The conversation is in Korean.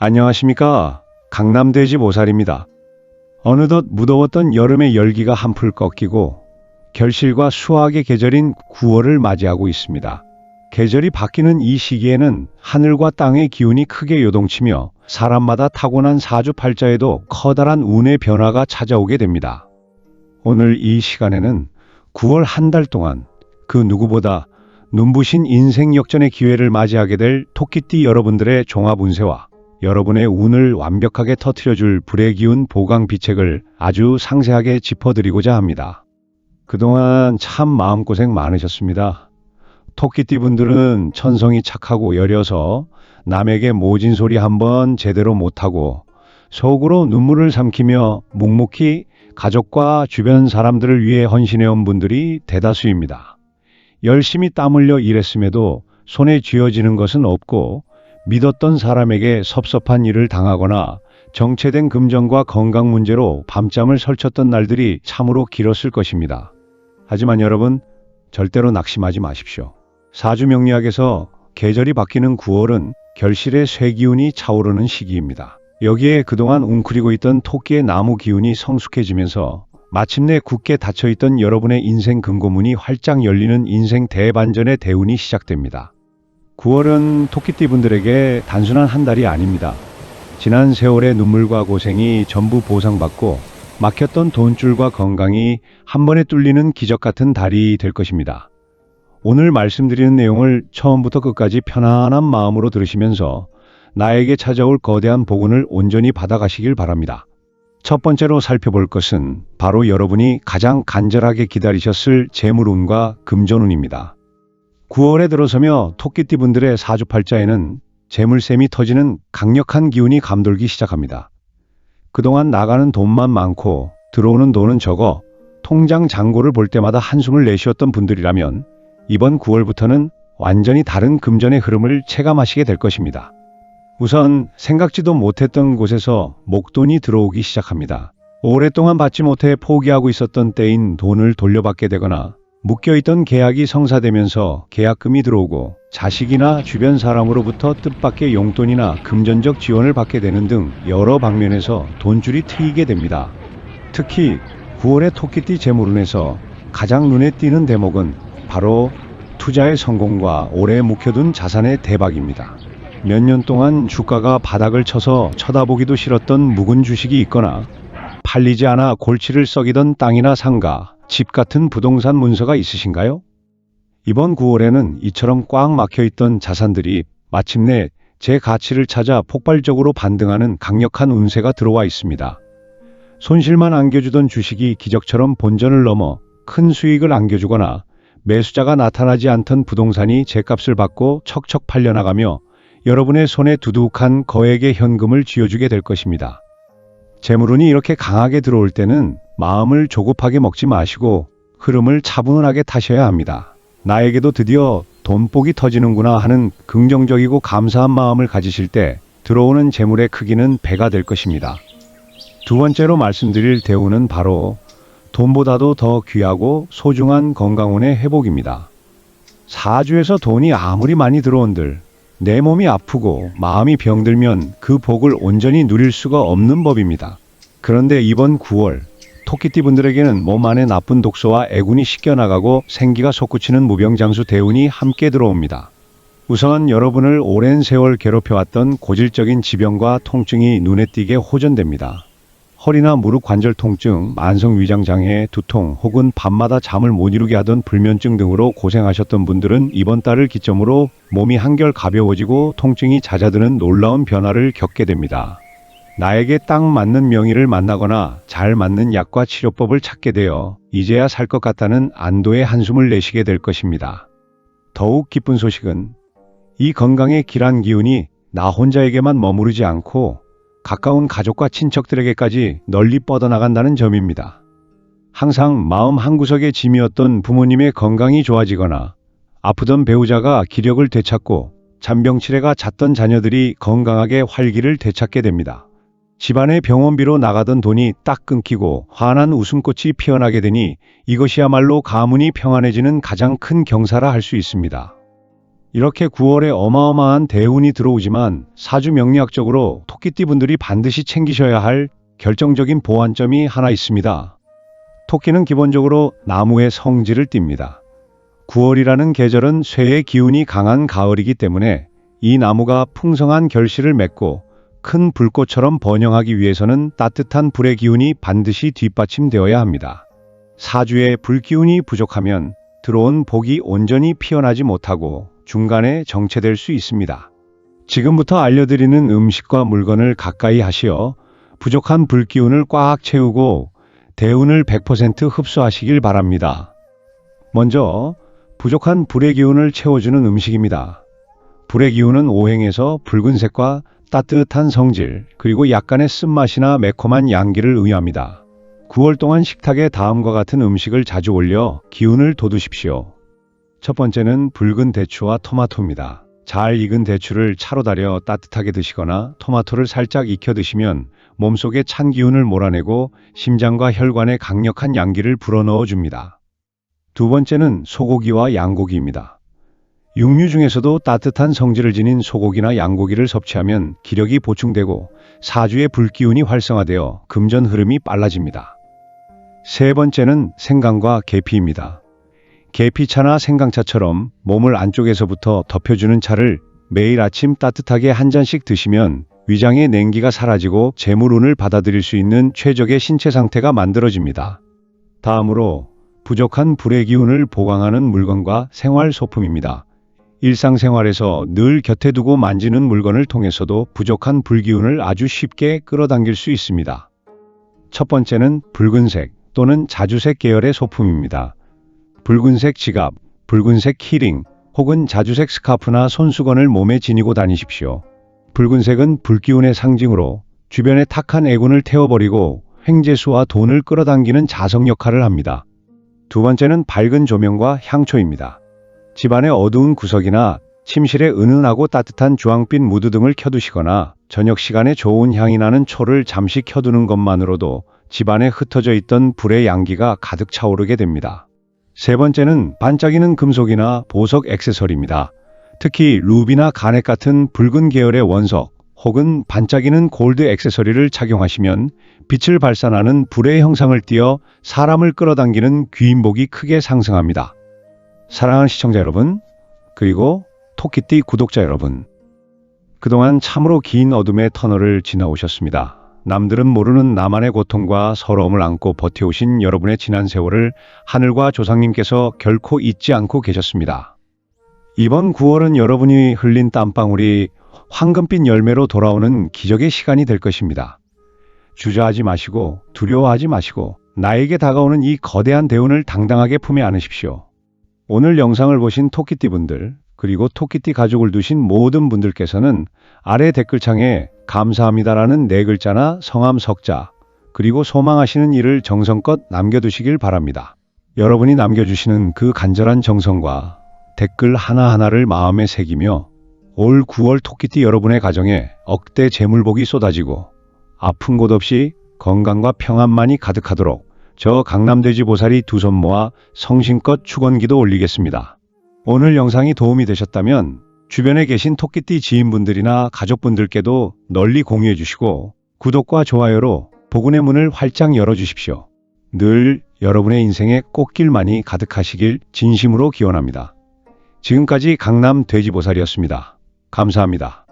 안녕하십니까. 강남돼지 보살입니다. 어느덧 무더웠던 여름의 열기가 한풀 꺾이고 결실과 수확의 계절인 9월을 맞이하고 있습니다. 계절이 바뀌는 이 시기에는 하늘과 땅의 기운이 크게 요동치며 사람마다 타고난 사주팔자에도 커다란 운의 변화가 찾아오게 됩니다. 오늘 이 시간에는 9월 한 달 동안 그 누구보다 눈부신 인생 역전의 기회를 맞이하게 될 토끼띠 여러분들의 종합 운세와 여러분의 운을 완벽하게 터뜨려줄 불의 기운 보강 비책을 아주 상세하게 짚어드리고자 합니다. 그동안 참 마음고생 많으셨습니다. 토끼띠 분들은 천성이 착하고 여려서 남에게 모진 소리 한번 제대로 못하고 속으로 눈물을 삼키며 묵묵히 가족과 주변 사람들을 위해 헌신해온 분들이 대다수입니다. 열심히 땀 흘려 일했음에도 손에 쥐어지는 것은 없고 믿었던 사람에게 섭섭한 일을 당하거나 정체된 금전과 건강 문제로 밤잠을 설쳤던 날들이 참으로 길었을 것입니다. 하지만 여러분, 절대로 낙심하지 마십시오. 사주명리학에서 계절이 바뀌는 9월은 결실의 쇠기운이 차오르는 시기입니다. 여기에 그동안 웅크리고 있던 토끼의 나무 기운이 성숙해지면서 마침내 굳게 닫혀있던 여러분의 인생 금고문이 활짝 열리는 인생 대반전의 대운이 시작됩니다. 9월은 토끼띠 분들에게 단순한 한 달이 아닙니다. 지난 세월의 눈물과 고생이 전부 보상받고 막혔던 돈줄과 건강이 한 번에 뚫리는 기적 같은 달이 될 것입니다. 오늘 말씀드리는 내용을 처음부터 끝까지 편안한 마음으로 들으시면서 나에게 찾아올 거대한 복운을 온전히 받아가시길 바랍니다. 첫 번째로 살펴볼 것은 바로 여러분이 가장 간절하게 기다리셨을 재물운과 금전운입니다. 9월에 들어서며 토끼띠 분들의 사주팔자에는 재물샘이 터지는 강력한 기운이 감돌기 시작합니다. 그동안 나가는 돈만 많고 들어오는 돈은 적어 통장 잔고를 볼 때마다 한숨을 내쉬었던 분들이라면 이번 9월부터는 완전히 다른 금전의 흐름을 체감하시게 될 것입니다. 우선 생각지도 못했던 곳에서 목돈이 들어오기 시작합니다. 오랫동안 받지 못해 포기하고 있었던 때인 돈을 돌려받게 되거나 묶여있던 계약이 성사되면서 계약금이 들어오고 자식이나 주변 사람으로부터 뜻밖의 용돈이나 금전적 지원을 받게 되는 등 여러 방면에서 돈줄이 트이게 됩니다. 특히 9월의 토끼띠 재물운에서 가장 눈에 띄는 대목은 바로 투자의 성공과 오래 묵혀둔 자산의 대박입니다. 몇 년 동안 주가가 바닥을 쳐서 쳐다보기도 싫었던 묵은 주식이 있거나 팔리지 않아 골치를 썩이던 땅이나 상가, 집 같은 부동산 문서가 있으신가요? 이번 9월에는 이처럼 꽉 막혀있던 자산들이 마침내 제 가치를 찾아 폭발적으로 반등하는 강력한 운세가 들어와 있습니다. 손실만 안겨주던 주식이 기적처럼 본전을 넘어 큰 수익을 안겨주거나 매수자가 나타나지 않던 부동산이 제값을 받고 척척 팔려나가며 여러분의 손에 두둑한 거액의 현금을 쥐어주게 될 것입니다. 재물운이 이렇게 강하게 들어올 때는 마음을 조급하게 먹지 마시고 흐름을 차분하게 타셔야 합니다. 나에게도 드디어 돈복이 터지는구나 하는 긍정적이고 감사한 마음을 가지실 때 들어오는 재물의 크기는 배가 될 것입니다. 두 번째로 말씀드릴 대운은 바로 돈보다도 더 귀하고 소중한 건강운의 회복입니다. 사주에서 돈이 아무리 많이 들어온들 내 몸이 아프고 마음이 병들면 그 복을 온전히 누릴 수가 없는 법입니다. 그런데 이번 9월 토끼띠 분들에게는 몸 안에 나쁜 독소와 애군이 씻겨나가고 생기가 솟구치는 무병장수 대운이 함께 들어옵니다. 우선 여러분을 오랜 세월 괴롭혀왔던 고질적인 지병과 통증이 눈에 띄게 호전됩니다. 허리나 무릎 관절 통증, 만성 위장 장애, 두통 혹은 밤마다 잠을 못 이루게 하던 불면증 등으로 고생하셨던 분들은 이번 달을 기점으로 몸이 한결 가벼워지고 통증이 잦아드는 놀라운 변화를 겪게 됩니다. 나에게 딱 맞는 명의를 만나거나 잘 맞는 약과 치료법을 찾게 되어 이제야 살 것 같다는 안도의 한숨을 내쉬게 될 것입니다. 더욱 기쁜 소식은 이 건강의 길한 기운이 나 혼자에게만 머무르지 않고 가까운 가족과 친척들에게까지 널리 뻗어나간다는 점입니다. 항상 마음 한구석에 짐이었던 부모님의 건강이 좋아지거나 아프던 배우자가 기력을 되찾고 잔병치레가 잦던 자녀들이 건강하게 활기를 되찾게 됩니다. 집안의 병원비로 나가던 돈이 딱 끊기고 환한 웃음꽃이 피어나게 되니 이것이야말로 가문이 평안해지는 가장 큰 경사라 할 수 있습니다. 이렇게 9월에 어마어마한 대운이 들어오지만 사주 명리학적으로 토끼띠분들이 반드시 챙기셔야 할 결정적인 보완점이 하나 있습니다. 토끼는 기본적으로 나무의 성질을 띱니다. 9월이라는 계절은 쇠의 기운이 강한 가을이기 때문에 이 나무가 풍성한 결실을 맺고 큰 불꽃처럼 번영하기 위해서는 따뜻한 불의 기운이 반드시 뒷받침되어야 합니다. 사주에 불기운이 부족하면 들어온 복이 온전히 피어나지 못하고 중간에 정체될 수 있습니다. 지금부터 알려드리는 음식과 물건을 가까이 하시어 부족한 불기운을 꽉 채우고 대운을 100% 흡수하시길 바랍니다. 먼저 부족한 불의 기운을 채워주는 음식입니다. 불의 기운은 오행에서 붉은색과 따뜻한 성질, 그리고 약간의 쓴맛이나 매콤한 양기를 의미합니다. 9월 동안 식탁에 다음과 같은 음식을 자주 올려 기운을 돋우십시오. 첫 번째는 붉은 대추와 토마토입니다. 잘 익은 대추를 차로 달여 따뜻하게 드시거나 토마토를 살짝 익혀 드시면 몸속에 찬 기운을 몰아내고 심장과 혈관에 강력한 양기를 불어넣어 줍니다. 두 번째는 소고기와 양고기입니다. 육류 중에서도 따뜻한 성질을 지닌 소고기나 양고기를 섭취하면 기력이 보충되고 사주의 불기운이 활성화되어 금전 흐름이 빨라집니다. 세 번째는 생강과 계피입니다. 계피차나 생강차처럼 몸을 안쪽에서부터 덮여주는 차를 매일 아침 따뜻하게 한 잔씩 드시면 위장의 냉기가 사라지고 재물운을 받아들일 수 있는 최적의 신체 상태가 만들어집니다. 다음으로 부족한 불의 기운을 보강하는 물건과 생활소품입니다. 일상생활에서 늘 곁에 두고 만지는 물건을 통해서도 부족한 불기운을 아주 쉽게 끌어당길 수 있습니다. 첫 번째는 붉은색 또는 자주색 계열의 소품입니다. 붉은색 지갑, 붉은색 키링, 혹은 자주색 스카프나 손수건을 몸에 지니고 다니십시오. 붉은색은 불기운의 상징으로 주변의 탁한 애군을 태워버리고 횡재수와 돈을 끌어당기는 자석 역할을 합니다. 두 번째는 밝은 조명과 향초입니다. 집안의 어두운 구석이나 침실에 은은하고 따뜻한 주황빛 무드 등을 켜두시거나 저녁 시간에 좋은 향이 나는 초를 잠시 켜두는 것만으로도 집안에 흩어져 있던 불의 양기가 가득 차오르게 됩니다. 세 번째는 반짝이는 금속이나 보석 액세서리입니다. 특히 루비나 가넷 같은 붉은 계열의 원석 혹은 반짝이는 골드 액세서리를 착용하시면 빛을 발산하는 불의 형상을 띠어 사람을 끌어당기는 귀인복이 크게 상승합니다. 사랑하는 시청자 여러분, 그리고 토끼띠 구독자 여러분, 그동안 참으로 긴 어둠의 터널을 지나오셨습니다. 남들은 모르는 나만의 고통과 서러움을 안고 버텨오신 여러분의 지난 세월을 하늘과 조상님께서 결코 잊지 않고 계셨습니다. 이번 9월은 여러분이 흘린 땀방울이 황금빛 열매로 돌아오는 기적의 시간이 될 것입니다. 주저하지 마시고 두려워하지 마시고 나에게 다가오는 이 거대한 대운을 당당하게 품에 안으십시오. 오늘 영상을 보신 토끼띠분들, 그리고 토끼띠 가족을 두신 모든 분들께서는 아래 댓글창에 감사합니다라는 4글자나 성함 석자, 그리고 소망하시는 일을 정성껏 남겨두시길 바랍니다. 여러분이 남겨주시는 그 간절한 정성과 댓글 하나하나를 마음에 새기며 올 9월 토끼띠 여러분의 가정에 억대 재물복이 쏟아지고 아픈 곳 없이 건강과 평안만이 가득하도록 저 강남돼지 보살이 두 손 모아 성심껏 축원기도 올리겠습니다. 오늘 영상이 도움이 되셨다면 주변에 계신 토끼띠 지인분들이나 가족분들께도 널리 공유해 주시고 구독과 좋아요로 복운의 문을 활짝 열어주십시오. 늘 여러분의 인생에 꽃길만이 가득하시길 진심으로 기원합니다. 지금까지 강남 돼지보살이었습니다. 감사합니다.